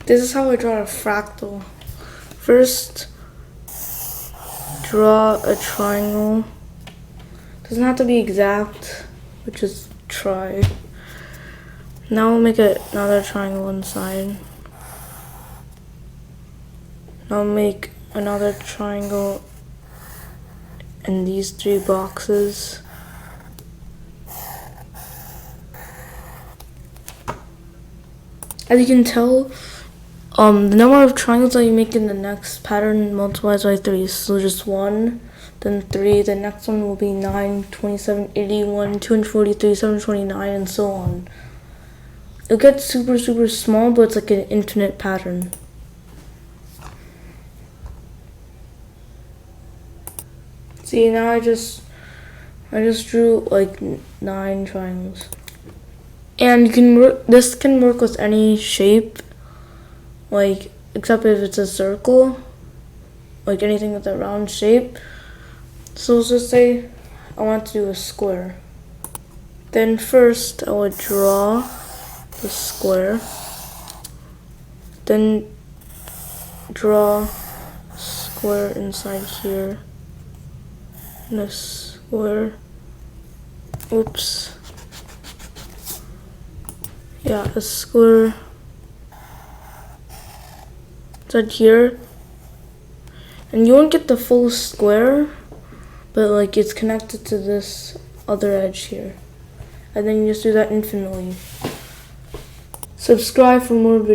This is how I draw a fractal. First, draw a triangle. Doesn't have to be exact, but just try. Now we'll make another triangle inside. Now make another triangle in these 3 boxes. As you can tell, the number of triangles that you make in the next pattern multiplies by 3. So just 1, then 3, the next one will be 9, 27, 81, 243, 729, and so on. It'll get super small, but it's like an infinite pattern. See, now I just drew like 9 triangles. And you can this can work with any shape, like except if it's a circle, like anything with a round shape. So let's just say I want to do a square. Then first I would draw the square, then draw a square inside here, and a square, a square inside here, and you won't get the full square, but like it's connected to this other edge here, and then you just do that infinitely. Subscribe for more videos.